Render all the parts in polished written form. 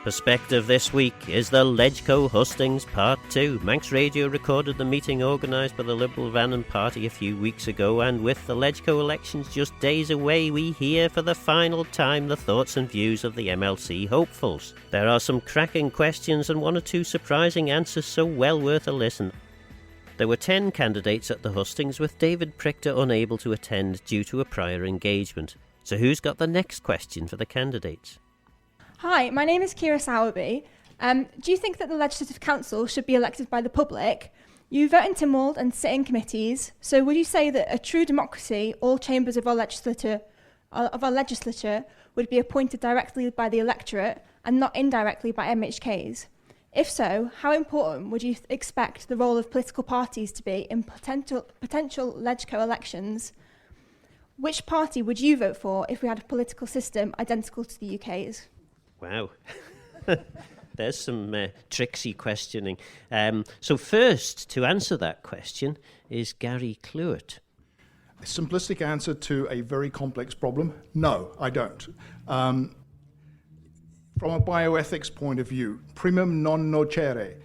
Perspective this week is the LegCo hustings Part 2. Manx Radio recorded the meeting organised by the Liberal Vannin party a few weeks ago, and with the LegCo elections just days away, we hear for the final time the thoughts and views of the MLC hopefuls. There are some cracking questions and one or two surprising answers, so well worth a listen. There were 10 candidates at the hustings, with David Prichter unable to attend due to a prior engagement. So who's got the next question for the candidates? Hi, my name is Kira Sowerby. Do you think that the Legislative Council should be elected by the public? You vote in Tynwald and sit in committees, so would you say that a true democracy, all chambers of our legislature would be appointed directly by the electorate and not indirectly by MHKs? If so, how important would you expect the role of political parties to be in potential LegCo elections? Which party would you vote for if we had a political system identical to the UK's? Wow. There's some tricksy questioning. So first, to answer that question, is Gary Clewett. A simplistic answer to a very complex problem? No, I don't. From a bioethics point of view, primum non nocere,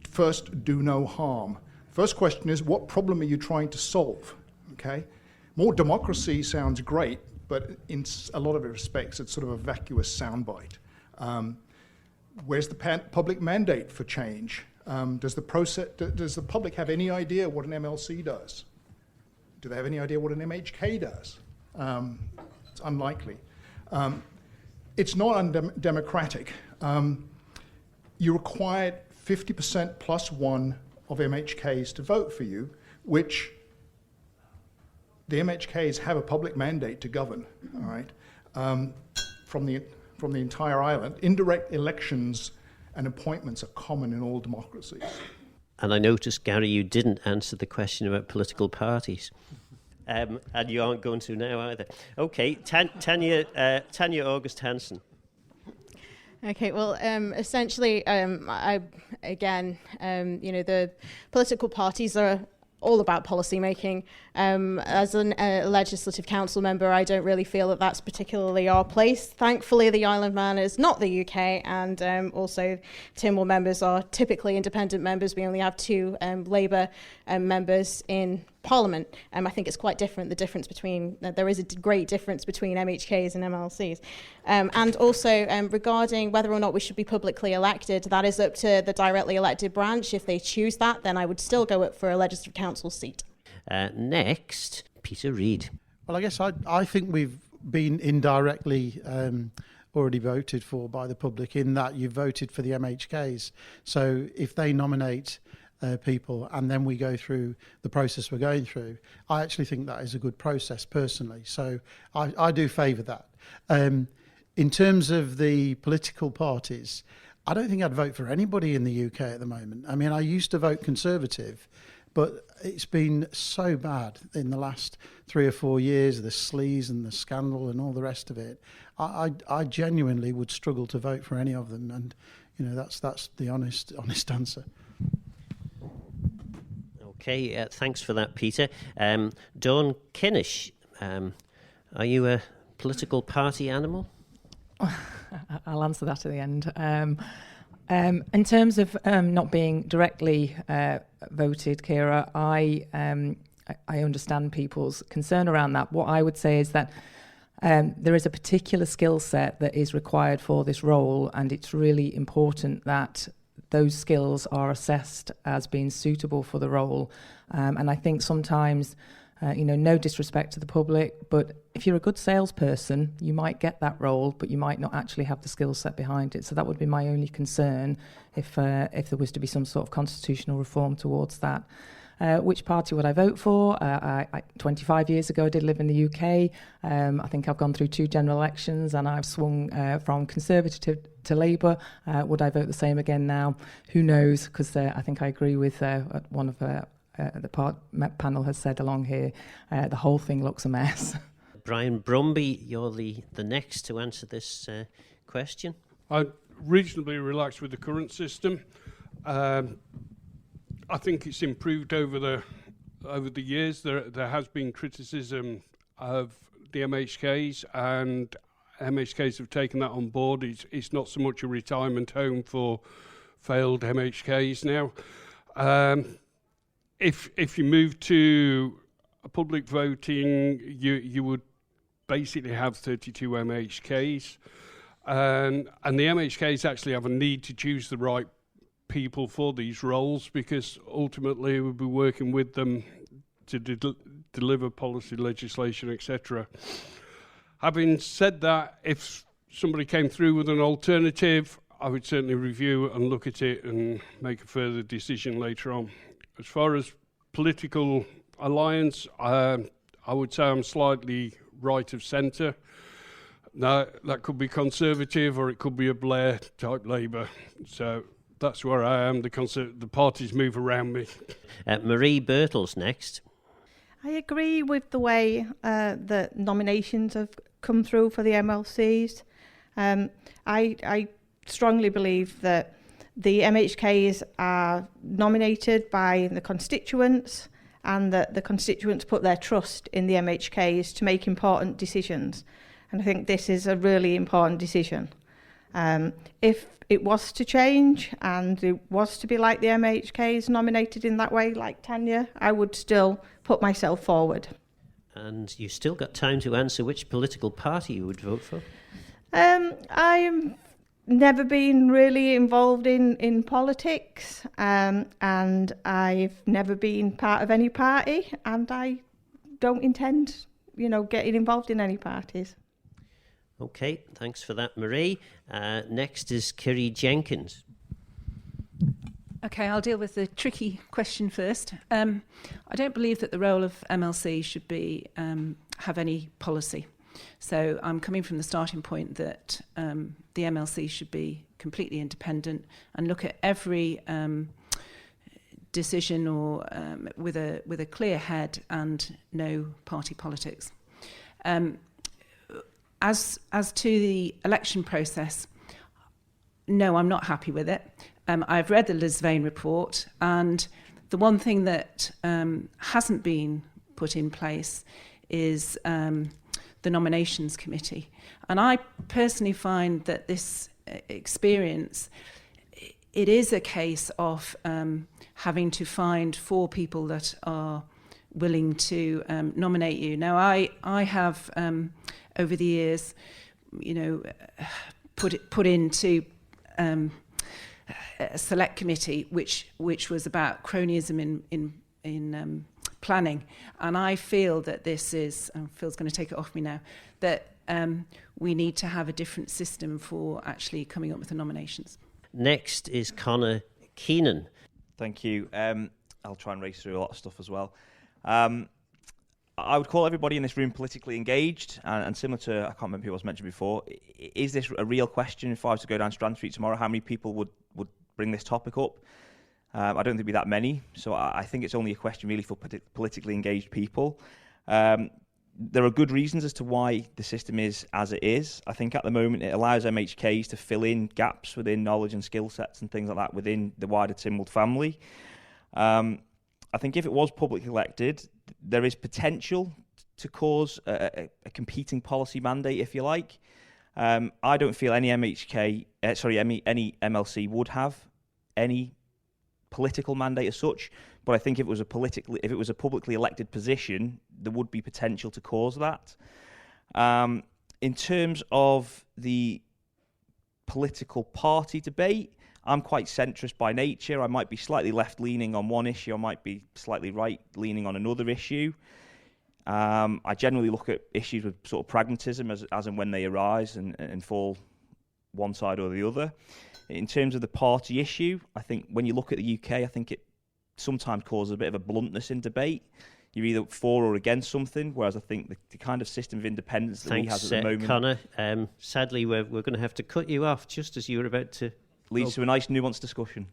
first do no harm. First question is, what problem are you trying to solve? Okay? More democracy sounds great, but in a lot of respects, it's sort of a vacuous soundbite. Where's the public mandate for change? Does the public have any idea what an MLC does? Do they have any idea what an MHK does? It's unlikely. It's not undemocratic. You require 50% plus one of MHKs to vote for you, which the MHKs have a public mandate to govern, all right, from the entire island. Indirect elections and appointments are common in all democracies. And I noticed, Gary, you didn't answer the question about political parties. And you aren't going to now either. Okay, Tanya August Hansen. Okay, well, essentially, the political parties are all about policy making. As a legislative council member, I don't really feel that that's particularly our place. Thankfully, the Isle of Man is not the UK, and also Tynwald members are typically independent members. We only have two Labour members in Parliament. I think it's quite different. There is a great difference between MHKs and MLCs. And also regarding whether or not we should be publicly elected, that is up to the directly elected branch. If they choose that, then I would still go up for a legislative council seat. Next, Peter Reid. Well, I guess I think we've been indirectly already voted for by the public, in that you voted for the MHKs. So if they nominate people and then we go through the process we're going through, I actually think that is a good process personally. So I do favour that. In terms of the political parties, I don't think I'd vote for anybody in the UK at the moment. I mean, I used to vote Conservative, but it's been so bad in the last 3 or 4 years, the sleaze and the scandal and all the rest of it. I genuinely would struggle to vote for any of them, and that's the honest answer. Okay, thanks for that, Peter. Dawn Kinnish, are you a political party animal? I'll answer that at the end. In terms of not being directly voted, Kira, I understand people's concern around that. What I would say is that there is a particular skill set that is required for this role, and it's really important that those skills are assessed as being suitable for the role. And I think sometimes, no disrespect to the public, but if you're a good salesperson, you might get that role, but you might not actually have the skill set behind it. So that would be my only concern if there was to be some sort of constitutional reform towards that. Which party would I vote for? 25 years ago, I did live in the UK. I think I've gone through 2 general elections, and I've swung from Conservative to Labour. Would I vote the same again now? Who knows? Because I think I agree with one of the panel has said along here. The whole thing looks a mess. Brian Brumby, you're the next to answer this question. I'm reasonably relaxed with the current system. I think it's improved over the years. There has been criticism of the MHKs, and MHKs have taken that on board. It's not so much a retirement home for failed MHKs now. If you move to a public voting, you would basically have 32 MHKs. And the MHKs actually have a need to choose the right people for these roles, because ultimately we'll be working with them to deliver policy, legislation, etc. Having said that, if somebody came through with an alternative, I would certainly review and look at it and make a further decision later on. As far as political alliance, I would say I'm slightly right of centre. Now, that could be Conservative or it could be a Blair-type Labour. So that's where I am. The parties move around me. Marie Birtles next. I agree with the way that nominations have come through for the MLCs. I strongly believe that the MHKs are nominated by the constituents, and that the constituents put their trust in the MHKs to make important decisions. And I think this is a really important decision. If it was to change and it was to be like the MHKs nominated in that way, like Tanya, I would still put myself forward. And you still got time to answer which political party you would vote for. I've never been really involved in politics, and I've never been part of any party, and I don't intend, getting involved in any parties. Okay, thanks for that, Marie. Next is Kiri Jenkins. Okay, I'll deal with the tricky question first. I don't believe that the role of MLC should be have any policy. So I'm coming from the starting point that the MLC should be completely independent and look at every decision or with a clear head and no party politics. As to the election process, no, I'm not happy with it. I've read the Liz Vane report, and the one thing that hasn't been put in place is the nominations committee. And I personally find that this experience, it is a case of having to find 4 people that are willing to nominate you. Now, I have over the years, put into a select committee which was about cronyism in planning, and I feel that this is, Phil's going to take it off me now, that we need to have a different system for actually coming up with the nominations. Next is Conor Keenan. Thank you. I'll try and race through a lot of stuff as well. I would call everybody in this room politically engaged, and similar to, I can't remember who was mentioned before, is this a real question? If I was to go down Strand Street tomorrow, how many people would bring this topic up? I don't think there'd be that many, so I think it's only a question really for politically engaged people. There are good reasons as to why the system is as it is. I think at the moment it allows MHKs to fill in gaps within knowledge and skill sets and things like that within the wider Tynwald family. I think if it was publicly elected, there is potential to cause a competing policy mandate, if you like. I don't feel any any MLC would have any political mandate as such, but I think if it was a publicly elected position, there would be potential to cause that. In terms of the political party debate, I'm quite centrist by nature. I might be slightly left-leaning on one issue. I might be slightly right-leaning on another issue. I generally look at issues with sort of pragmatism as and when they arise and fall one side or the other. In terms of the party issue, I think when you look at the UK, I think it sometimes causes a bit of a bluntness in debate. You're either for or against something, whereas I think the kind of system of independence that we have at the moment... Thanks, Conor. Sadly, we're going to have to cut you off just as you were about to... Leads to a nice nuanced discussion.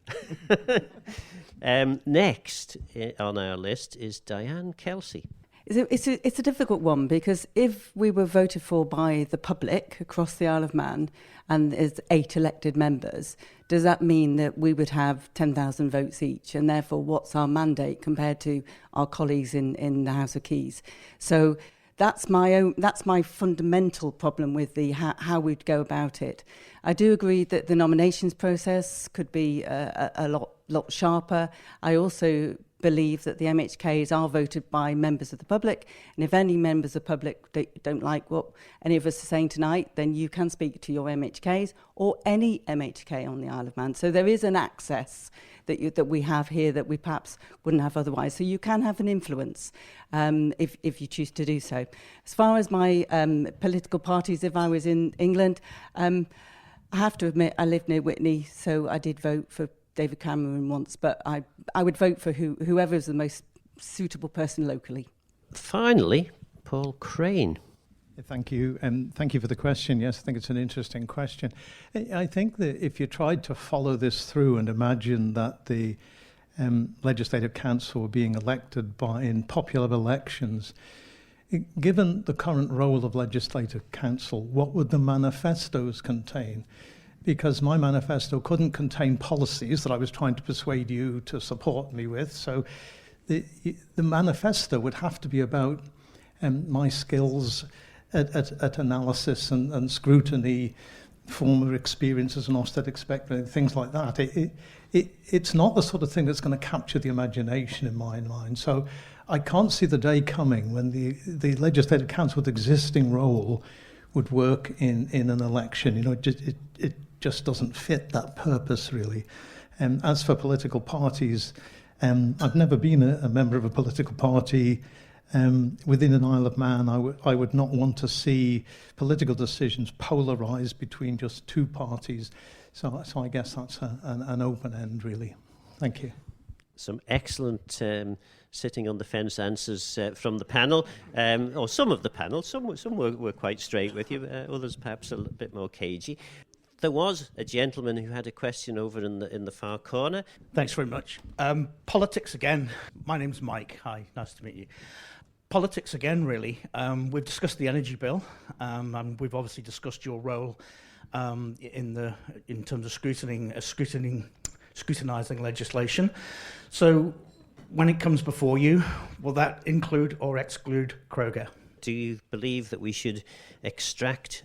Next on our list is Diane Kelsey. It's a difficult one, because if we were voted for by the public across the Isle of Man and there's 8 elected members, does that mean that we would have 10,000 votes each? And therefore, what's our mandate compared to our colleagues in the House of Keys? So That's my fundamental problem with the how we'd go about it. I do agree that the nominations process could be a lot sharper. I also believe that the MHKs are voted by members of the public, and if any members of the public don't like what any of us are saying tonight, then you can speak to your MHKs or any MHK on the Isle of Man. So there is an access that we have here that we perhaps wouldn't have otherwise. So you can have an influence if you choose to do so. As far as my political parties, if I was in England, I have to admit I live near Whitney, so I did vote for David Cameron once, but I would vote for whoever is the most suitable person locally. Finally, Paul Crane. Thank you, and thank you for the question. Yes, I think it's an interesting question. I think that if you tried to follow this through and imagine that the Legislative Council were being elected in popular elections, given the current role of Legislative Council, what would the manifestos contain? Because my manifesto couldn't contain policies that I was trying to persuade you to support me with. So the manifesto would have to be about my skills at analysis and scrutiny, former experiences and Ofsted expected, things like that. It's not the sort of thing that's going to capture the imagination in my mind. So I can't see the day coming when the Legislative Council with existing role would work in an election. You know, it just doesn't fit that purpose, really. As for political parties, I've never been a member of a political party. Within an Isle of Man, I would not want to see political decisions polarised between just two parties. So I guess that's an open end, really. Thank you. Some excellent sitting on the fence answers from the panel, or some of the panel. Some were quite straight with you, others perhaps a little bit more cagey. There was a gentleman who had a question over in the far corner. Thanks very much. Politics again. My name's Mike. Hi, nice to meet you. Politics again, really. We've discussed the energy bill, and we've obviously discussed your role in terms of scrutinising legislation. So, when it comes before you, will that include or exclude Kroger? Do you believe that we should extract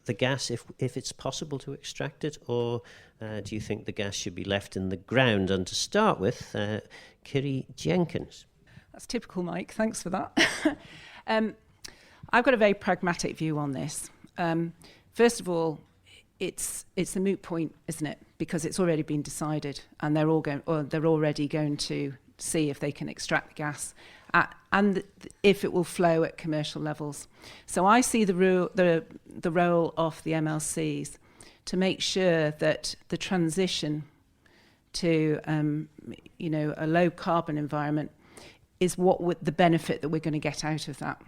the gas if it's possible to extract it, or do you think the gas should be left in the ground? And to start with, Kiri Jenkins. That's typical, Mike. Thanks for that. I've got a very pragmatic view on this. First of all, it's a moot point, isn't it? Because it's already been decided, and they're already going to see if they can extract the gas and if it will flow at commercial levels. So I see the role of the MLCs to make sure that the transition to a low carbon environment is the benefit that we're going to get out of that.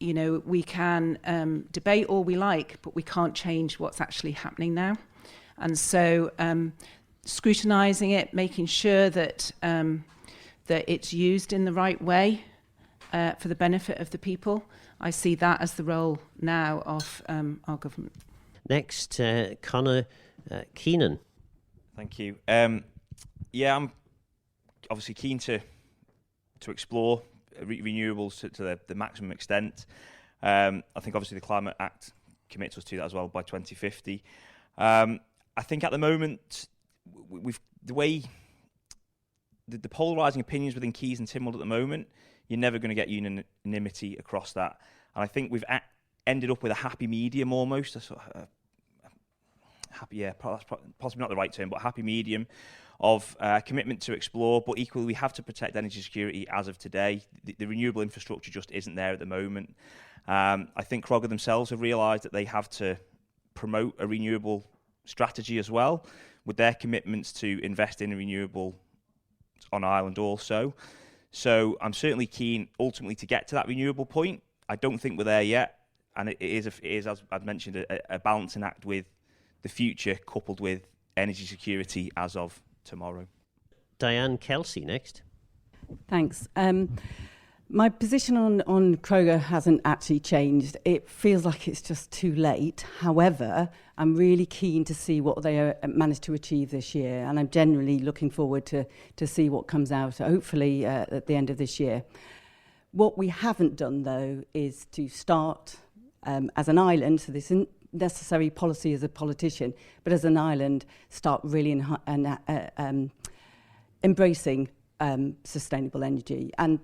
We can debate all we like, but we can't change what's actually happening now. And so scrutinising it, making sure that it's used in the right way for the benefit of the people, I see that as the role now of our government. Next, Conor Keenan. Thank you. I'm obviously keen to explore renewables to the maximum extent. I think obviously the Climate Act commits us to that as well by 2050. I think at the moment, the polarising opinions within Keys and Tynwald at the moment, you're never going to get unanimity across that. And I think we've ended up with a happy medium almost, possibly not the right term, but a happy medium of commitment to explore, but equally we have to protect energy security as of today. The renewable infrastructure just isn't there at the moment. I think Kroger themselves have realised that they have to promote a renewable strategy as well, with their commitments to invest in renewable on Ireland also. So I'm certainly keen ultimately to get to that renewable point. I don't think we're there yet, and it is as I've mentioned, a balancing act with the future coupled with energy security as of tomorrow. Diane Kelsey next. Thanks. My position on Kroger hasn't actually changed. It feels like it's just too late. However, I'm really keen to see what they managed to achieve this year, and I'm generally looking forward to see what comes out, hopefully at the end of this year. What we haven't done, though, is to start as an island, so this isn't necessary policy as a politician, but as an island, start really embracing sustainable energy. And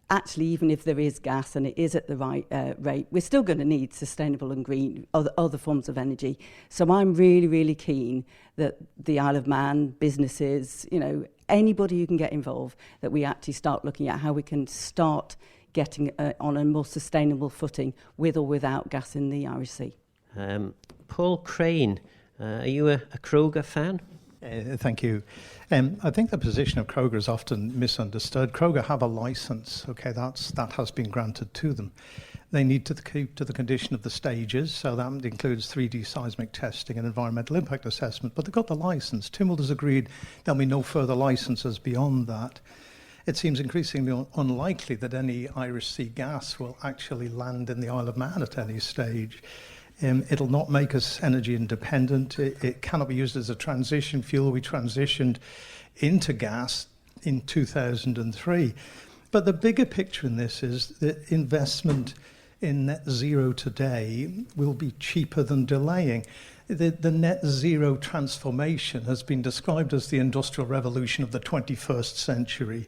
actually, even if there is gas and it is at the right rate, we're still going to need sustainable and green other forms of energy. So I'm really, really keen that the Isle of Man, businesses, anybody who can get involved, that we actually start looking at how we can start getting on a more sustainable footing with or without gas in the Irish Sea. Paul Crane, are you a Kroger fan? Thank you. I think the position of Kroger is often misunderstood. Kroger have a license, that has been granted to them. They need to keep to the condition of the stages, so that includes 3D seismic testing and environmental impact assessment, but they've got the license. Tynwald has agreed there'll be no further licenses beyond that. It seems increasingly unlikely that any Irish Sea gas will actually land in the Isle of Man at any stage. It'll not make us energy independent. It cannot be used as a transition fuel. We transitioned into gas in 2003. But the bigger picture in this is that investment in net zero today will be cheaper than delaying. The net zero transformation has been described as the industrial revolution of the 21st century.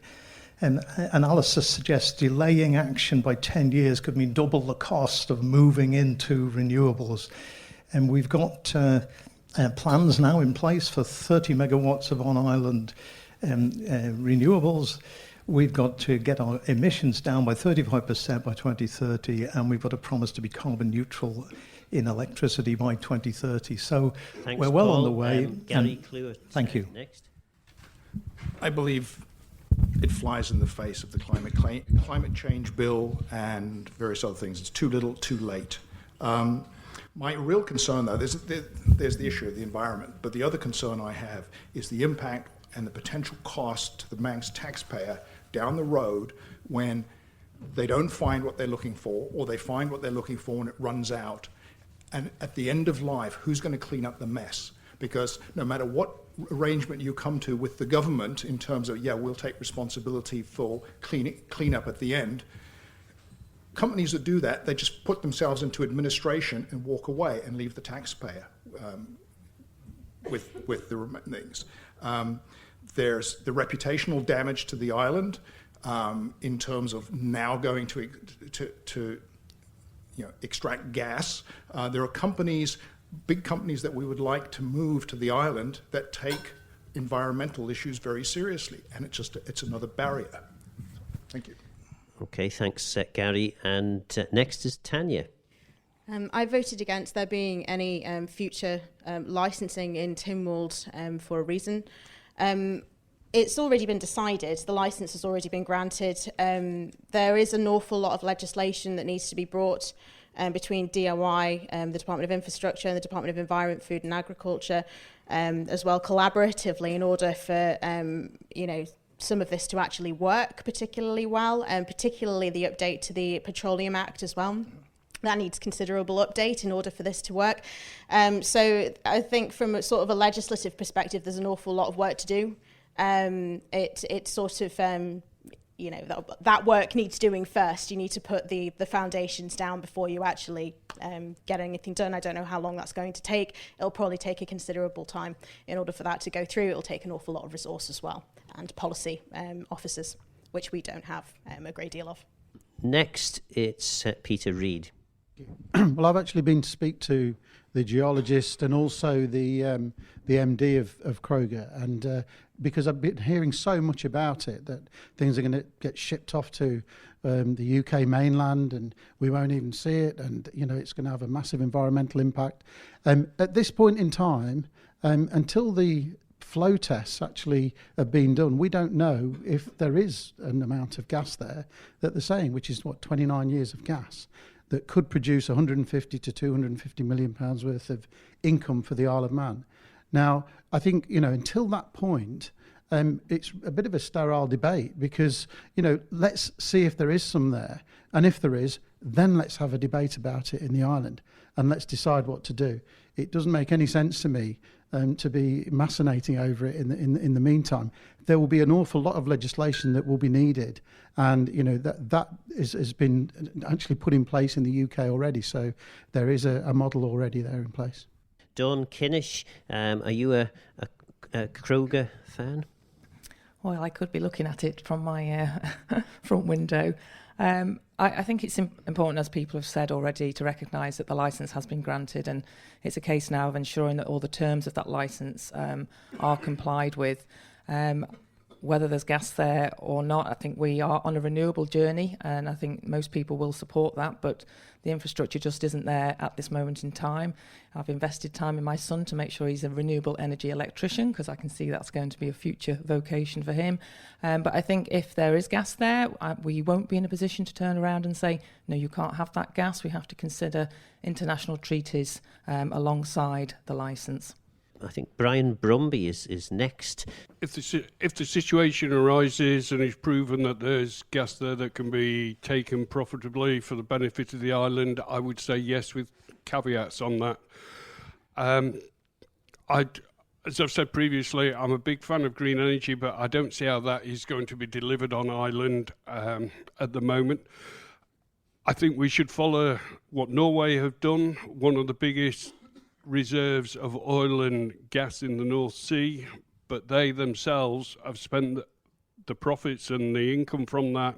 And analysis suggests delaying action by 10 years could mean double the cost of moving into renewables. And we've got plans now in place for 30 megawatts of on-island renewables. We've got to get our emissions down by 35% by 2030, and we've got a promise to be carbon neutral in electricity by 2030. So Thanks, we're well Paul. on the way. Gary Clewett, thank you. Next. I believe it flies in the face of the climate change bill and various other things. It's too little, too late. My real concern, though, there's the issue of the environment, but the other concern I have is the impact and the potential cost to the Manx taxpayer down the road when they don't find what they're looking for, or they find what they're looking for and it runs out. And at the end of life, who's going to clean up the mess? Because no matter what arrangement you come to with the government in terms of, we'll take responsibility for clean up at the end, companies that do that, they just put themselves into administration and walk away and leave the taxpayer with the things. There's the reputational damage to the island in terms of now going to extract gas. There are big companies that we would like to move to the island that take environmental issues very seriously, and it's another barrier. Thank you. Okay, thanks, Gary. And next is Tanya. I voted against there being any future licensing in Tynwald for a reason. It's already been decided. The licence has already been granted. There is an awful lot of legislation that needs to be brought between DOI, the Department of Infrastructure and the Department of Environment, Food and Agriculture, as well collaboratively in order for some of this to actually work particularly well, and particularly the update to the Petroleum Act as well. That needs considerable update in order for this to work. So I think from a sort of a legislative perspective, there's an awful lot of work to do. It's sort of, that work needs doing first. You need to put the foundations down before you actually get anything done. I don't know how long that's going to take. It'll probably take a considerable time in order for that to go through. It'll take an awful lot of resource as well, and policy officers, which we don't have a great deal of. Next, it's Peter Reid. Well, I've actually been to speak to the geologist and also the MD of Kroger, and because I've been hearing so much about it, that things are going to get shipped off to the UK mainland and we won't even see it, and it's going to have a massive environmental impact. At this point in time, until the flow tests actually have been done, we don't know if there is an amount of gas there that they're saying, which is 29 years of gas, that could produce 150 to 250 million pounds worth of income for the Isle of Man. Now, I think, until that point, it's a bit of a sterile debate because, let's see if there is some there. And if there is, then let's have a debate about it in the island and let's decide what to do. it doesn't make any sense to me to be macinating over it in the meantime. There will be an awful lot of legislation that will be needed, and that has been actually put in place in the UK already. So there is a model already there in place. Dawn Kinnish, are you a Kroger fan? Well, I could be looking at it from my front window. I think it's important, as people have said already, to recognise that the licence has been granted, and it's a case now of ensuring that all the terms of that licence are complied with. Whether there's gas there or not, I think we are on a renewable journey, and I think most people will support that, but the infrastructure just isn't there at this moment in time. I've invested time in my son to make sure he's a renewable energy electrician, because I can see that's going to be a future vocation for him. But I think if there is gas there, we won't be in a position to turn around and say, no, you can't have that gas. We have to consider international treaties alongside the licence. I think Brian Brumby is next. If the situation arises and it's proven that there's gas there that can be taken profitably for the benefit of the island, I would say yes, with caveats on that. As I've said previously, I'm a big fan of green energy, but I don't see how that is going to be delivered on island at the moment. I think we should follow what Norway have done, one of the biggest reserves of oil and gas in the North Sea, but they themselves have spent the profits and the income from that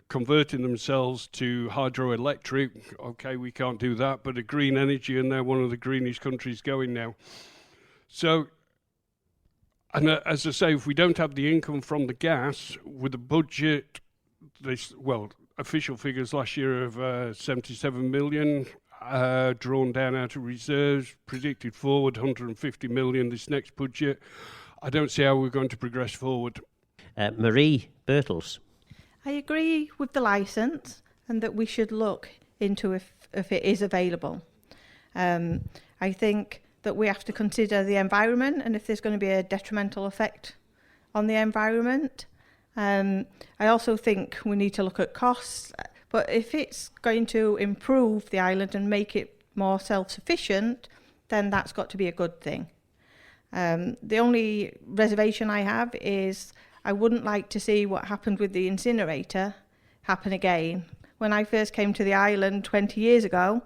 converting themselves to hydroelectric. Okay, we can't do that, but a green energy, and they're one of the greenest countries going now. So, and as I say, if we don't have the income from the gas, with a budget, official figures last year of 77 million, drawn down out of reserves, predicted forward 150 million this next budget. I don't see how we're going to progress forward. Marie Birtles. I agree with the licence and that we should look into if it is available. I think that we have to consider the environment and if there's going to be a detrimental effect on the environment. I also think we need to look at costs. But if it's going to improve the island and make it more self-sufficient, then that's got to be a good thing. The only reservation I have is I wouldn't like to see what happened with the incinerator happen again. When I first came to the island 20 years ago,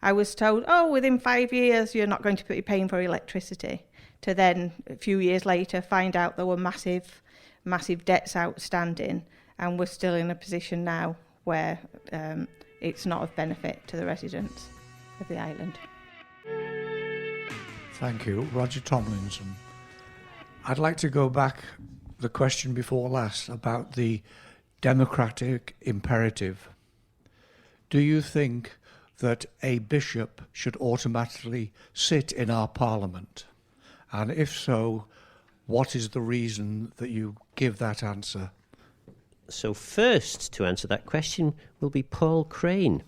I was told, within 5 years you're not going to be paying for electricity. To then, a few years later, find out there were massive debts outstanding, and we're still in a position now where it's not of benefit to the residents of the island. Thank you. Roger Tomlinson. I'd like to go back the question before last about the democratic imperative. Do you think that a bishop should automatically sit in our parliament? And if so, what is the reason that you give that answer? So first to answer that question will be Paul Crane.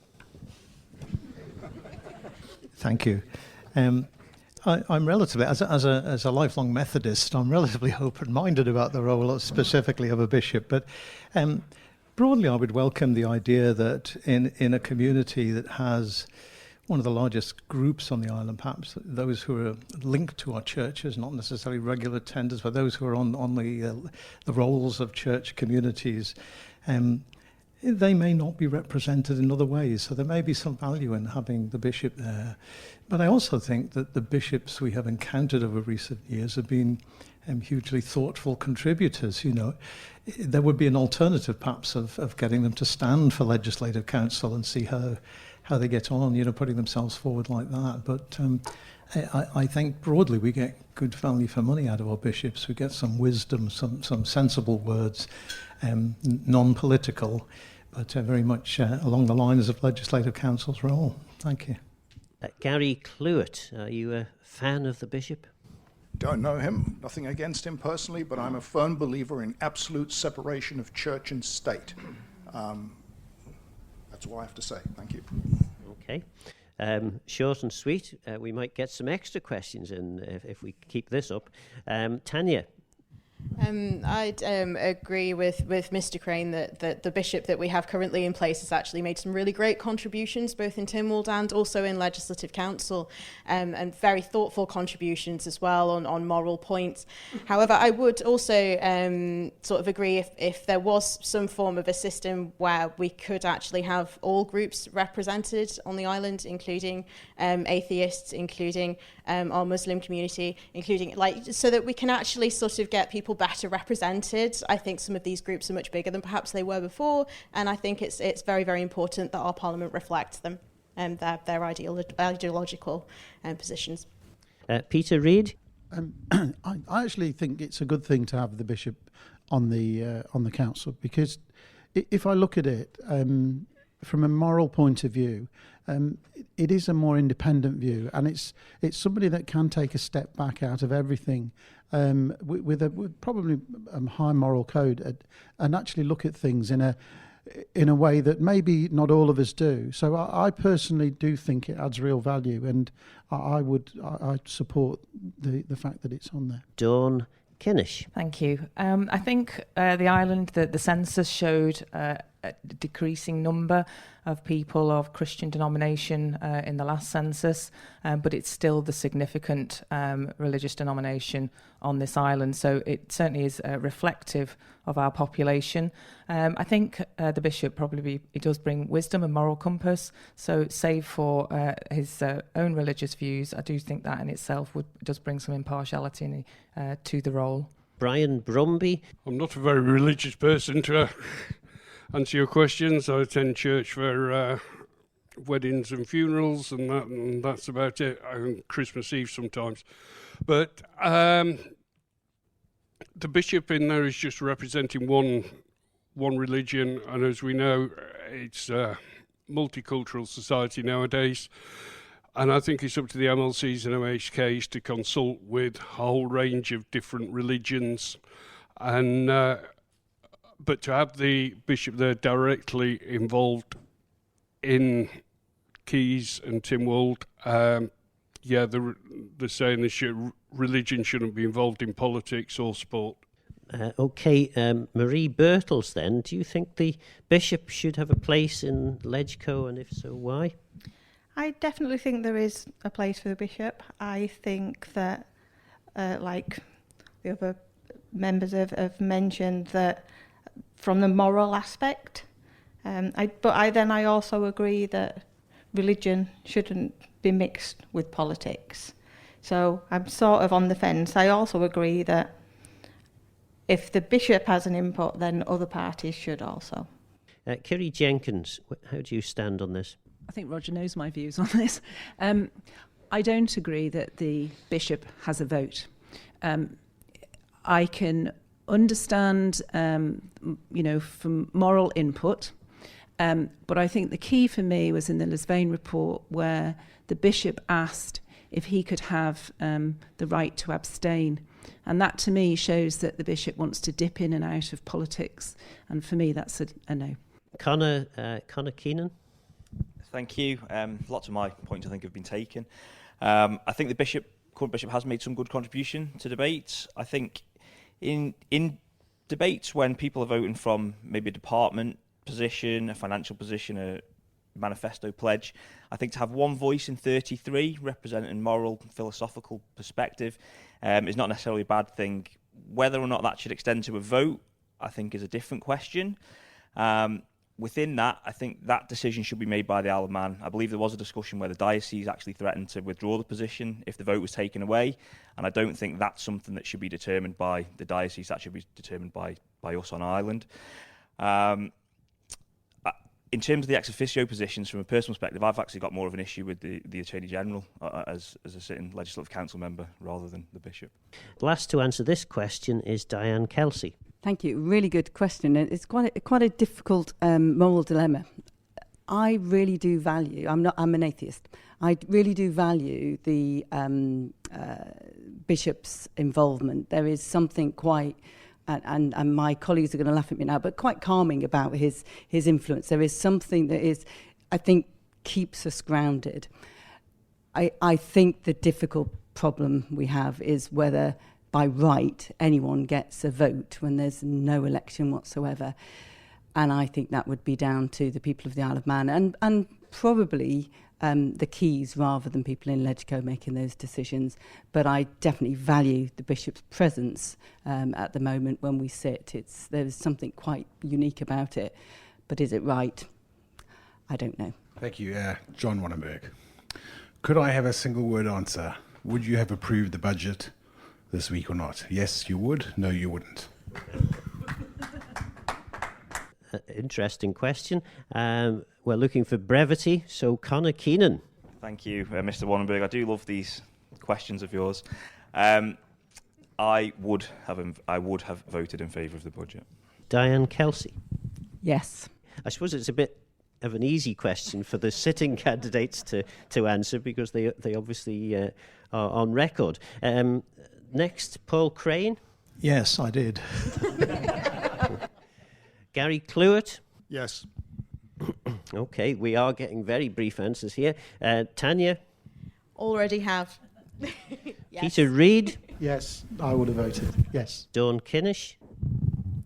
Thank you. I'm relatively, as a lifelong Methodist, I'm relatively open-minded about the role specifically of a bishop. But broadly, I would welcome the idea that in a community that has one of the largest groups on the island, perhaps those who are linked to our churches, not necessarily regular attenders, but those who are on the rolls of church communities, they may not be represented in other ways. So there may be some value in having the bishop there. But I also think that the bishops we have encountered over recent years have been hugely thoughtful contributors. There would be an alternative, perhaps, of getting them to stand for legislative council and see how they get on, putting themselves forward like that. But I think broadly we get good value for money out of our bishops. We get some wisdom, some sensible words, non-political, but very much along the lines of legislative council's role. Thank you. Gary Clewett, are you a fan of the bishop? Don't know him, nothing against him personally, but I'm a firm believer in absolute separation of church and state. That's all I have to say. Thank you. Okay. Short and sweet. We might get some extra questions in if we keep this up. Tanya. I'd agree with Mr. Crane that the bishop that we have currently in place has actually made some really great contributions, both in Tynwald and also in Legislative Council, and very thoughtful contributions as well on moral points. However, I would also sort of agree if there was some form of a system where we could actually have all groups represented on the island, including atheists, including our Muslim community, including so that we can actually sort of get people better represented. I think some of these groups are much bigger than perhaps they were before, and I think it's very, very important that our Parliament reflects them and their ideological positions. Peter Reid? I actually think it's a good thing to have the bishop on the council, because if I look at it from a moral point of view, it is a more independent view, and it's somebody that can take a step back out of everything with probably a high moral code and actually look at things in a way that maybe not all of us do. So I personally do think it adds real value, and I support the fact that it's on there. Dawn Kinnish. Thank you. I think the island, the census showed a decreasing number of people of Christian denomination in the last census, but it's still the significant religious denomination on this island, so it certainly is reflective of our population. I think the bishop he does bring wisdom and moral compass, so save for his own religious views, I do think that in itself does bring some impartiality to the role. Brian Brumby. I'm not a very religious person to answer your questions. I attend church for weddings and funerals, and that's about it. And Christmas Eve sometimes. But the bishop in there is just representing one religion, and as we know, it's a multicultural society nowadays. And I think it's up to the MLCs and MHKs to consult with a whole range of different religions, and but to have the bishop there directly involved in Keys and Tynwald, they're saying religion shouldn't be involved in politics or sport. Marie Birtles then, do you think the bishop should have a place in LegCo, and if so, why? I definitely think there is a place for the bishop. I think that, like the other members have mentioned, that from the moral aspect, I also agree that religion shouldn't be mixed with politics. So I'm sort of on the fence. I also agree that if the bishop has an input, then other parties should also. Kiri Jenkins, how do you stand on this? I think Roger knows my views on this. I don't agree that the bishop has a vote. I can understand, from moral input, but I think the key for me was in the Lisvane report, where the bishop asked if he could have the right to abstain. And that to me shows that the bishop wants to dip in and out of politics. And for me, that's a no. Connor Keenan. Thank you. Lots of my points, I think, have been taken. I think the current bishop has made some good contribution to debates. I think in debates when people are voting from maybe a department position, a financial position, a manifesto pledge, I think to have one voice in 33 representing moral, philosophical perspective is not necessarily a bad thing. Whether or not that should extend to a vote, I think, is a different question. Within that, I think that decision should be made by the Isle of Man. I believe there was a discussion where the diocese actually threatened to withdraw the position if the vote was taken away, and I don't think that's something that should be determined by the diocese. That should be determined by us on Ireland. In terms of the ex officio positions, from a personal perspective, I've actually got more of an issue with the Attorney General as a sitting Legislative Council member rather than the Bishop. Last to answer this question is Diane Kelsey. Thank you. Really good question. It's quite a difficult moral dilemma. I really do value. I'm an atheist. I really do value the bishop's involvement. There is something quite, and my colleagues are going to laugh at me now, but quite calming about his influence. There is something that is, I think, keeps us grounded. I think the difficult problem we have is whether by right, anyone gets a vote when there's no election whatsoever. And I think that would be down to the people of the Isle of Man and probably the Keys rather than people in LegCo making those decisions. But I definitely value the Bishop's presence at the moment when we sit. There's something quite unique about it. But is it right? I don't know. Thank you. John Wannenberg. Could I have a single word answer? Would you have approved the budget this week or not? Yes, you would. No, you wouldn't. Interesting question. We're looking for brevity, so Conor Keenan. Thank you, Mr. Wannenberg. I do love these questions of yours. I would have voted in favour of the budget. Diane Kelsey. Yes. I suppose it's a bit of an easy question for the sitting candidates to answer because they obviously are on record. Next, Paul Crane. Yes, I did. Gary Clewett. Yes. Okay, we are getting very brief answers here. Tanya. Already have. Yes. Peter Reid. Yes, I would have voted. Yes. Dawn Kinnish.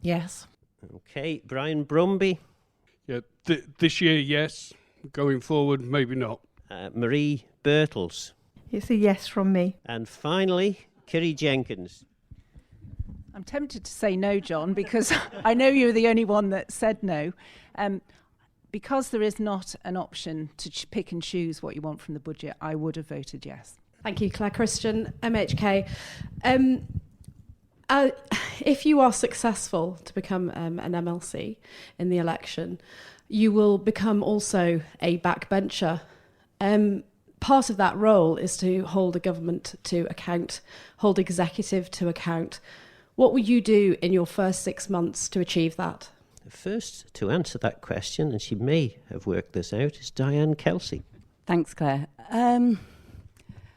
Yes. Okay, Brian Brumby. Yeah, this year, yes. Going forward, maybe not. Marie Birtles. It's a yes from me. And finally, Kiri Jenkins. I'm tempted to say no, John, because I know you're the only one that said no. Because there is not an option to pick and choose what you want from the budget, I would have voted yes. Thank you, Claire Christian, MHK. If you are successful to become an MLC in the election, you will become also a backbencher. Part of that role is to hold the government to account, hold executive to account. What will you do in your first 6 months to achieve that? The first to answer that question, and she may have worked this out, is Diane Kelsey. Thanks, Claire.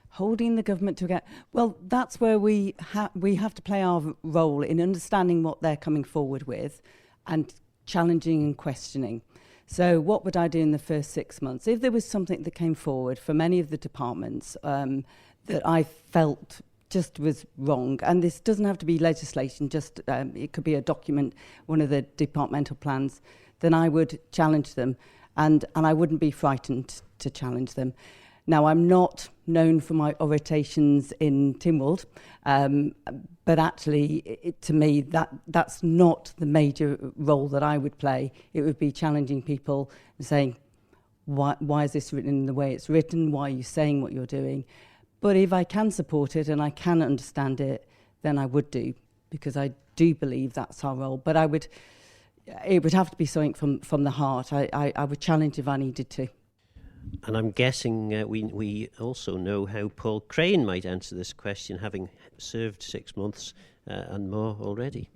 Holding the government to account. Well, that's where we have to play our role in understanding what they're coming forward with and challenging and questioning. So what would I do in the first 6 months? If there was something that came forward from any of the departments that I felt just was wrong, and this doesn't have to be legislation, just it could be a document, one of the departmental plans, then I would challenge them, and I wouldn't be frightened to challenge them. Now, I'm not known for my orations in Tynwald, but actually, to me, that's not the major role that I would play. It would be challenging people and saying, why is this written in the way it's written? Why are you saying what you're doing? But if I can support it and I can understand it, then I would do, because I do believe that's our role. But it would have to be something from the heart. I would challenge if I needed to. And I'm guessing we also know how Paul Crane might answer this question, having served 6 months and more already.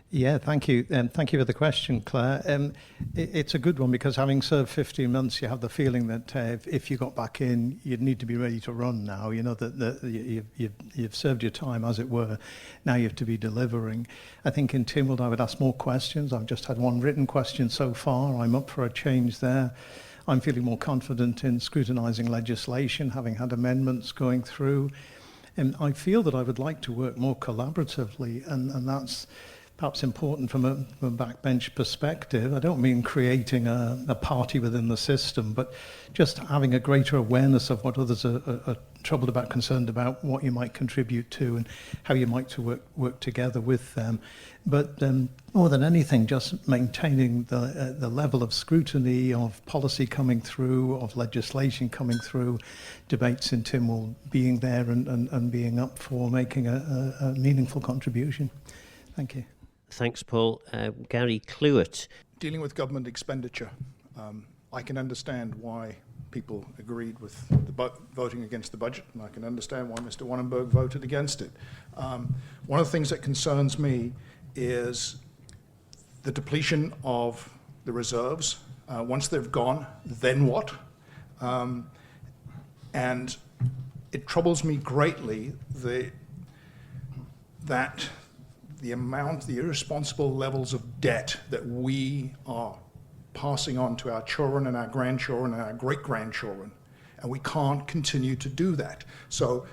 Yeah, thank you. Thank you for the question, Claire. It's a good one because having served 15 months, you have the feeling that if you got back in, you'd need to be ready to run now. You know, that you've served your time, as it were. Now you have to be delivering. I think in Tynwald, I would ask more questions. I've just had one written question so far. I'm up for a change there. I'm feeling more confident in scrutinising legislation, having had amendments going through. And I feel that I would like to work more collaboratively, and that's perhaps important from a backbench perspective. I don't mean creating a party within the system, but just having a greater awareness of what others are troubled about, concerned about, what you might contribute to, and how you might to work together with them. But more than anything, just maintaining the level of scrutiny of policy coming through, of legislation coming through, debates in Tynwald being there and being up for making a meaningful contribution. Thank you. Thanks, Paul. Gary Clewett. Dealing with government expenditure, I can understand why people agreed with voting against the budget, and I can understand why Mr. Wannenberg voted against it. One of the things that concerns me is the depletion of the reserves. Once they've gone, then what? And it troubles me greatly that the irresponsible levels of debt that we are passing on to our children and our grandchildren and our great-grandchildren, and we can't continue to do that. So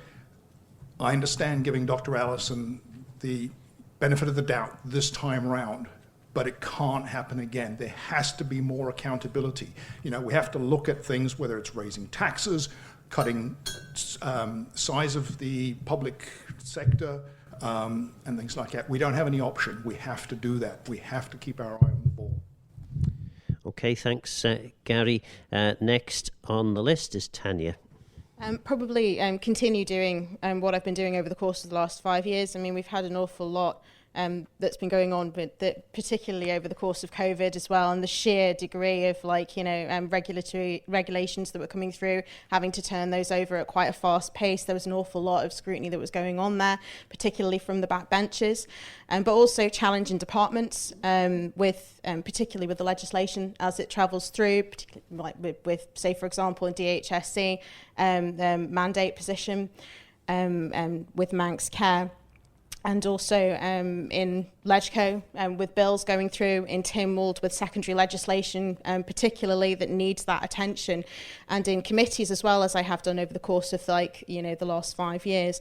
I understand giving Dr. Allison the benefit of the doubt this time round, but it can't happen again. There has to be more accountability. You know, we have to look at things, whether it's raising taxes, cutting size of the public sector, and things like that. We don't have any option. We have to do that. We have to keep our eye on the ball. Okay, thanks, Gary. Next on the list is Tanya. Probably continue doing what I've been doing over the course of the last 5 years. I mean, we've had an awful lot that's been going on, but that particularly over the course of COVID as well, and the sheer degree of regulatory regulations that were coming through, having to turn those over at quite a fast pace. There was an awful lot of scrutiny that was going on there, particularly from the backbenchers, but also challenging departments particularly with the legislation as it travels through, particularly with say, for example, in DHSC, the mandate position with Manx Care. And also in LegCo, with bills going through in Tynwald with secondary legislation, particularly that needs that attention, and in committees as well, as I have done over the course of the last 5 years.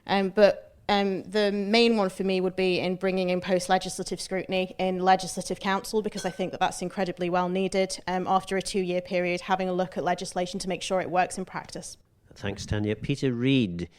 But the main one for me would be in bringing in post-legislative scrutiny in Legislative Council, because I think that that's incredibly well needed after a 2-year period, having a look at legislation to make sure it works in practice. Thanks, Tanya. Peter Reid.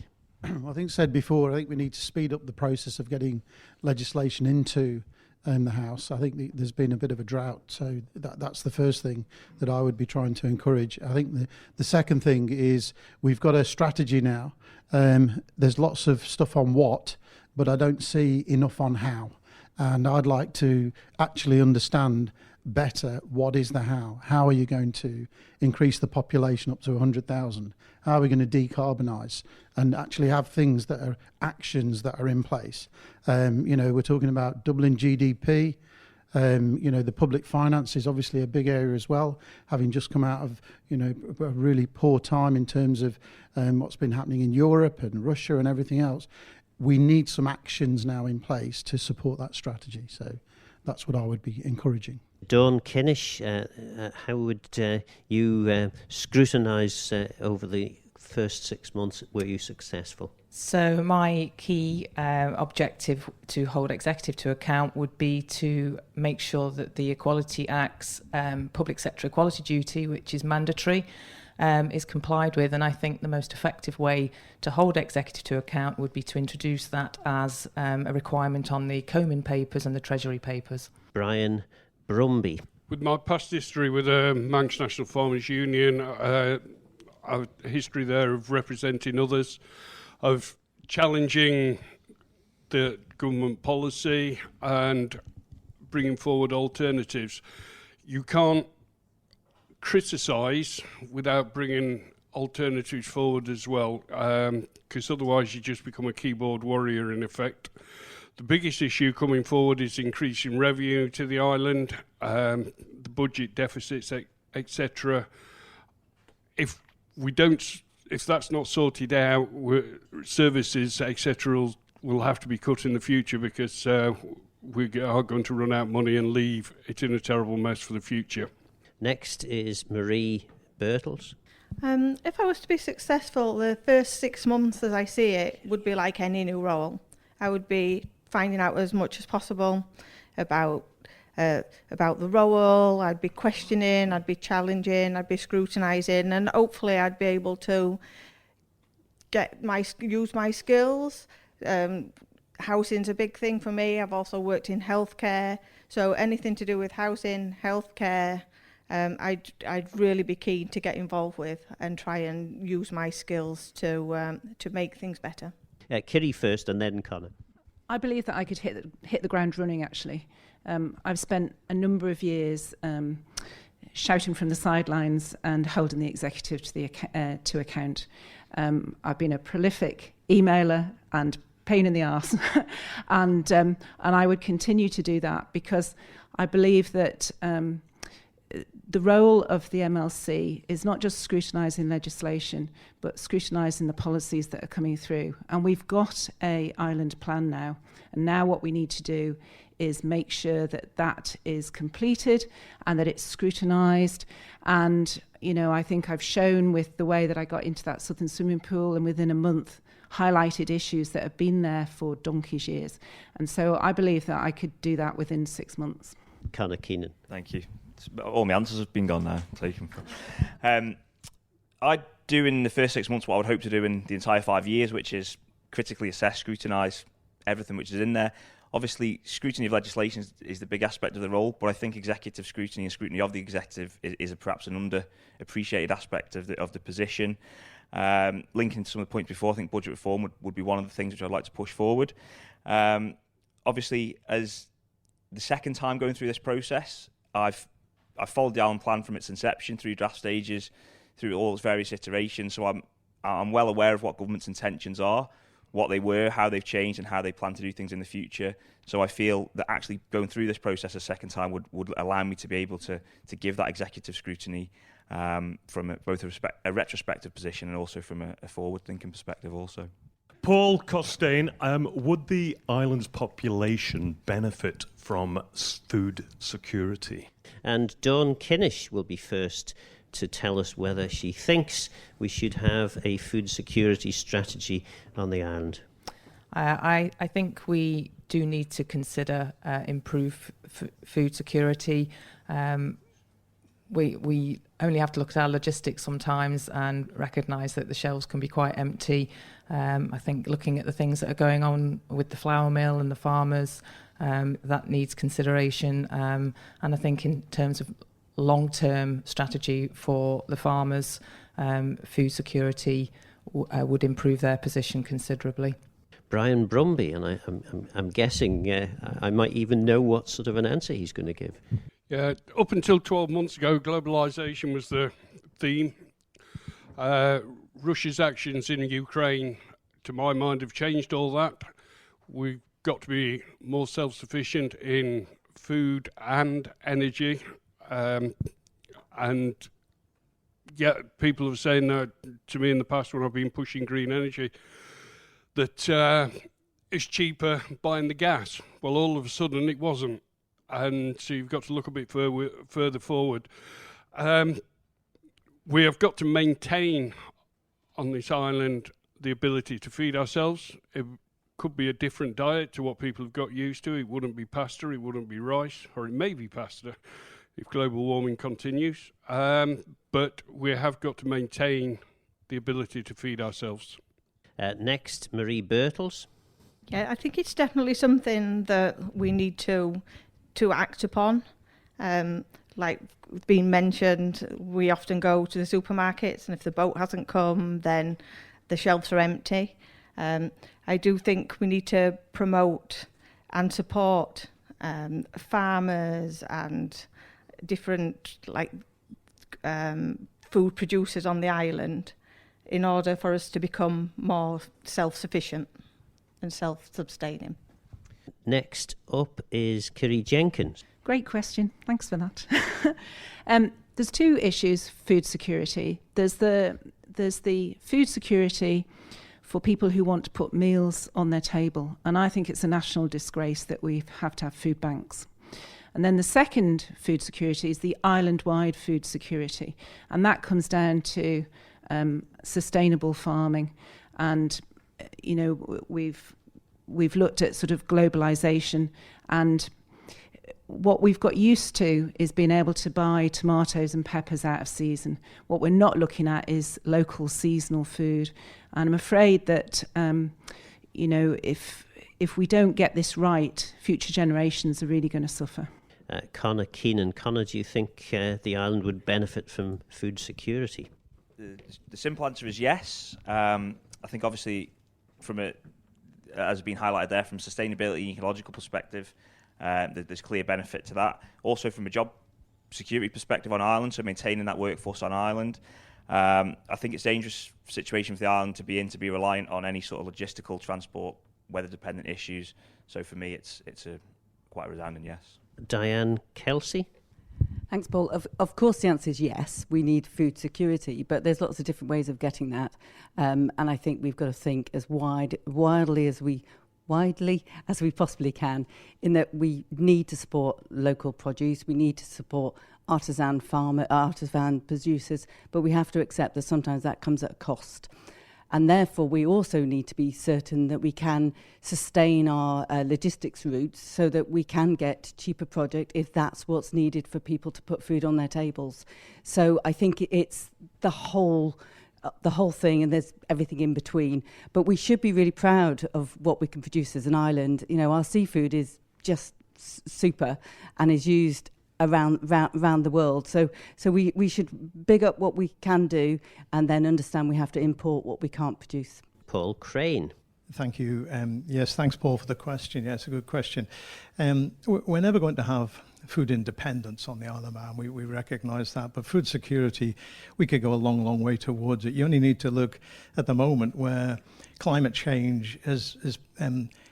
I think said before, I think we need to speed up the process of getting legislation into the House. I think there's been a bit of a drought, so that's the first thing that I would be trying to encourage. I think the second thing is we've got a strategy now. There's lots of stuff on what, but I don't see enough on how. And I'd like to actually understand better what is the how. How are you going to increase the population up to 100,000? How are we going to decarbonise and actually have things that are actions that are in place? We're talking about doubling GDP. The public finance is obviously a big area as well, having just come out of, a really poor time in terms of what's been happening in Europe and Russia and everything else. We need some actions now in place to support that strategy. So that's what I would be encouraging. Dawn Kinnish, how would you scrutinise over the first 6 months? Were you successful? So my key objective to hold executive to account would be to make sure that the Equality Act's public sector equality duty, which is mandatory, is complied with. And I think the most effective way to hold executive to account would be to introduce that as a requirement on the Comyn Papers and the Treasury Papers. Brian Brumby. With my past history with the Manx National Farmers Union, a history there of representing others, of challenging the government policy and bringing forward alternatives. You can't criticise without bringing alternatives forward as well, because otherwise you just become a keyboard warrior in effect. The biggest issue coming forward is increasing revenue to the island, the budget deficits, etc. If that's not sorted out, services, etc., will have to be cut in the future, because we are going to run out of money and leave it in a terrible mess for the future. Next is Marie Birtles. If I was to be successful, the first 6 months, as I see it, would be like any new role. I would be finding out as much as possible about the role. I'd be questioning, I'd be challenging, I'd be scrutinising, and hopefully I'd be able to use my skills. Housing's a big thing for me. I've also worked in healthcare, so anything to do with housing, healthcare, I'd really be keen to get involved with and try and use my skills to make things better. Kiri first, and then Connor. I believe that I could hit the ground running, actually. I've spent a number of years shouting from the sidelines and holding the executive to account. I've been a prolific emailer and pain in the arse, and I would continue to do that, because I believe that the role of the MLC is not just scrutinising legislation, but scrutinising the policies that are coming through. And we've got a island plan now. And now what we need to do is make sure that that is completed and that it's scrutinised. And, you know, I think I've shown with the way that I got into that southern swimming pool and within a month highlighted issues that have been there for donkey's years. And so I believe that I could do that within 6 months. Conor Keenan. Thank you. All my answers have been gone now. I'd do in the first 6 months what I would hope to do in the entire 5 years, which is critically assess, scrutinise everything which is in there. Obviously, scrutiny of legislation is the big aspect of the role, but I think executive scrutiny and scrutiny of the executive is perhaps an underappreciated aspect of the position. Linking to some of the points before, I think budget reform would be one of the things which I'd like to push forward. Obviously, as the second time going through this process, I've followed the Island Plan from its inception through draft stages, through all its various iterations. So I'm well aware of what government's intentions are, what they were, how they've changed, and how they plan to do things in the future. So I feel that actually going through this process a second time would allow me to be able to give that executive scrutiny from both a retrospective position and also from a forward-thinking perspective also. Paul Costain, would the island's population benefit from food security? And Dawn Kinnish will be first to tell us whether she thinks we should have a food security strategy on the island. I think we do need to consider improve food security. We only have to look at our logistics sometimes and recognise that the shelves can be quite empty. I think looking at the things that are going on with the flour mill and the farmers, that needs consideration. And I think in terms of long-term strategy for the farmers, food security would improve their position considerably. Brian Brumby, and I'm guessing I might even know what sort of an answer he's going to give. Yeah, up until 12 months ago, globalisation was the theme. Russia's actions in Ukraine, to my mind, have changed all that. We've got to be more self-sufficient in food and energy. And yeah, people have saying that to me in the past when I've been pushing green energy, that it's cheaper buying the gas. Well, all of a sudden it wasn't. And so you've got to look a bit further forward. We have got to maintain on this island the ability to feed ourselves. It could be a different diet to what people have got used to. It wouldn't be pasta, it wouldn't be rice, or it may be pasta if global warming continues. But we have got to maintain the ability to feed ourselves. Next, Marie Birtles. Yeah, I think it's definitely something that we need to act upon. Like being mentioned, we often go to the supermarkets, and if the boat hasn't come, then the shelves are empty. I do think we need to promote and support farmers and different food producers on the island in order for us to become more self-sufficient and self-sustaining. Next up is Kiri Jenkins. Great question. Thanks for that. There's two issues: food security. There's the food security for people who want to put meals on their table, and I think it's a national disgrace that we have to have food banks. And then the second food security is the island-wide food security, and that comes down to sustainable farming. And you know, we've looked at sort of globalization, and what we've got used to is being able to buy tomatoes and peppers out of season. What we're not looking at is local seasonal food. And I'm afraid that, you know, if we don't get this right, future generations are really going to suffer. Conor Keenan. Conor, do you think the island would benefit from food security? The simple answer is yes. I think obviously as has been highlighted there, from sustainability and ecological perspective, there's clear benefit to that. Also from a job security perspective on Ireland, so maintaining that workforce on Ireland. I think it's a dangerous situation for the island to be reliant on any sort of logistical, transport, weather-dependent issues. So for me, it's a quite a resounding yes. Diane Kelsey? Thanks, Paul. Of course, the answer is yes. We need food security, but there's lots of different ways of getting that. And I think we've got to think as widely as we possibly can, in that we need to support local produce, we need to support artisan producers, but we have to accept that sometimes that comes at a cost. And therefore, we also need to be certain that we can sustain our logistics routes so that we can get cheaper product if that's what's needed for people to put food on their tables. So I think it's the whole thing, and there's everything in between. But we should be really proud of what we can produce as an island. You know, our seafood is just super and is used around the world. So we should big up what we can do and then understand we have to import what we can't produce. Paul Crane. Thank you. Yes, thanks, Paul, for the question. Yeah, it's a good question. We're never going to have food independence on the Isle of Man. We recognise that. But food security, we could go a long, long way towards it. You only need to look at the moment where climate change is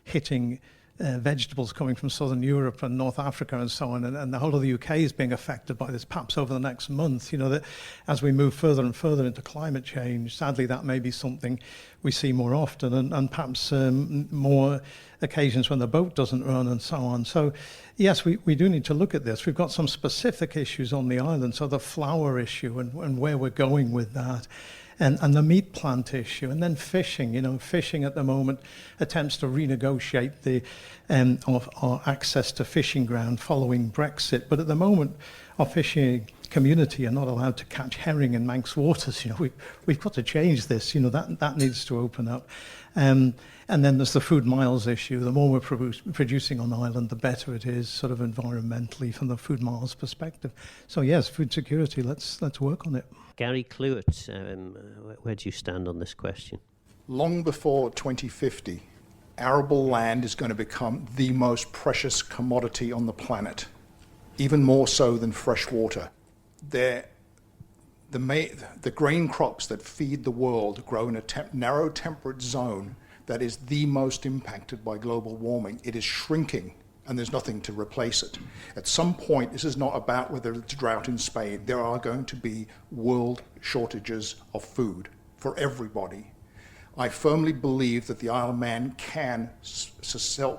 hitting vegetables coming from southern Europe and North Africa and so on, and the whole of the UK is being affected by this perhaps over the next month. You know, that as we move further and further into climate change, sadly that may be something we see more often, and perhaps more occasions when the boat doesn't run and so on. So yes, we do need to look at this. We've got some specific issues on the island, so the flour issue and where we're going with that. And the meat plant issue, and then fishing. You know, fishing at the moment attempts to renegotiate our access to fishing ground following Brexit. But at the moment, our fishing community are not allowed to catch herring in Manx waters. You know, we've got to change this. You know, that needs to open up. And then there's the food miles issue. The more we're producing on the island, the better it is, sort of environmentally from the food miles perspective. So yes, food security. Let's work on it. Gary Clewett, where do you stand on this question? Long before 2050, arable land is going to become the most precious commodity on the planet, even more so than fresh water. The grain crops that feed the world grow in a narrow temperate zone that is the most impacted by global warming. It is shrinking, and there's nothing to replace it. At some point, this is not about whether it's drought in Spain. There are going to be world shortages of food for everybody. I firmly believe that the Isle of Man can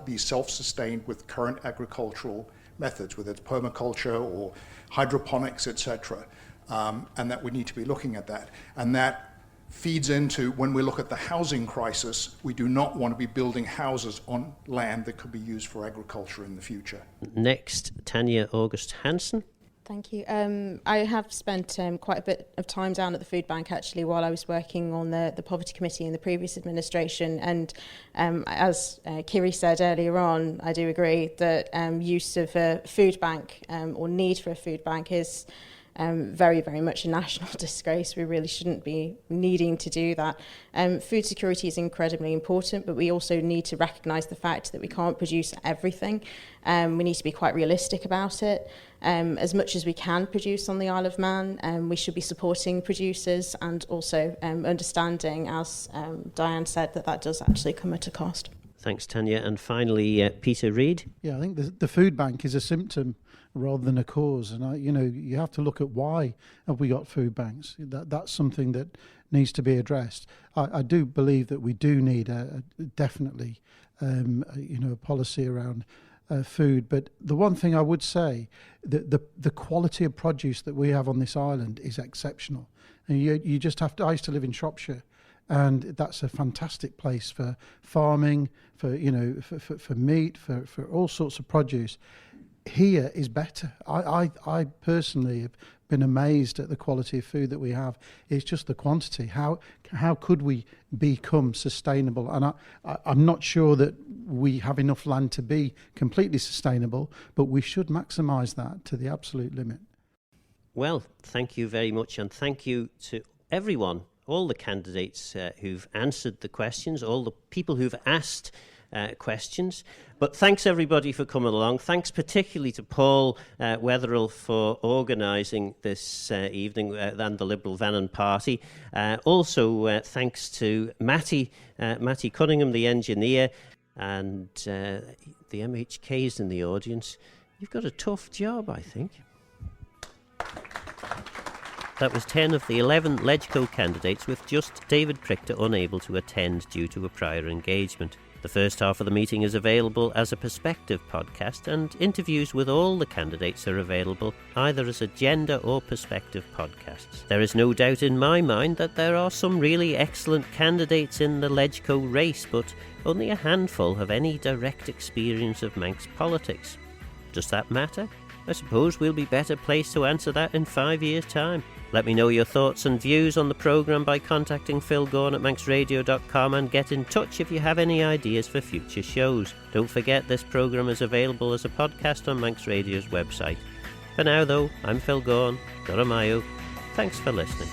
be self-sustained with current agricultural methods, whether it's permaculture or hydroponics, etc., and that we need to be looking at that. And that feeds into, when we look at the housing crisis, we do not want to be building houses on land that could be used for agriculture in the future. Next, Tanya August Hansen. Thank you. I have spent quite a bit of time down at the food bank actually while I was working on the poverty committee in the previous administration, and as Kiri said earlier on, I do agree that use of a food bank or need for a food bank is very, very much a national disgrace. We really shouldn't be needing to do that. Food security is incredibly important, but we also need to recognise the fact that we can't produce everything. We need to be quite realistic about it. As much as we can produce on the Isle of Man, we should be supporting producers and also understanding, as Diane said, that does actually come at a cost. Thanks, Tanya. And finally, Peter Reid. Yeah, I think the food bank is a symptom rather than a cause, and you have to look at why have we got food banks. That's something that needs to be addressed. I do believe that we do need definitely a policy around food. But the one thing I would say, that the quality of produce that we have on this island is exceptional, and you just have to. I used to live in Shropshire, and that's a fantastic place for farming, for meat, for all sorts of produce. Here is better. I personally have been amazed at the quality of food that we have. It's just the quantity. How could we become sustainable? And I'm not sure that we have enough land to be completely sustainable, but we should maximise that to the absolute limit. Well, thank you very much, and thank you to everyone, all the candidates who've answered the questions, all the people who've asked questions. But thanks everybody for coming along. Thanks particularly to Paul Wetherill for organising this evening and the Liberal Vannin Party. Also thanks to Matty Cunningham, the engineer, and the MHKs in the audience. You've got a tough job, I think. That was 10 of the 11 LegCo candidates, with just David Prichter unable to attend due to a prior engagement. The first half of the meeting is available as a Perspective podcast, and interviews with all the candidates are available either as agenda or Perspective podcasts. There is no doubt in my mind that there are some really excellent candidates in the LegCo race, but only a handful have any direct experience of Manx politics. Does that matter? I suppose we'll be better placed to answer that in 5 years' time. Let me know your thoughts and views on the programme by contacting Phil Gorn at manxradio.com, and get in touch if you have any ideas for future shows. Don't forget, this programme is available as a podcast on Manx Radio's website. For now though, I'm Phil Gorn. Doramayo. Thanks for listening.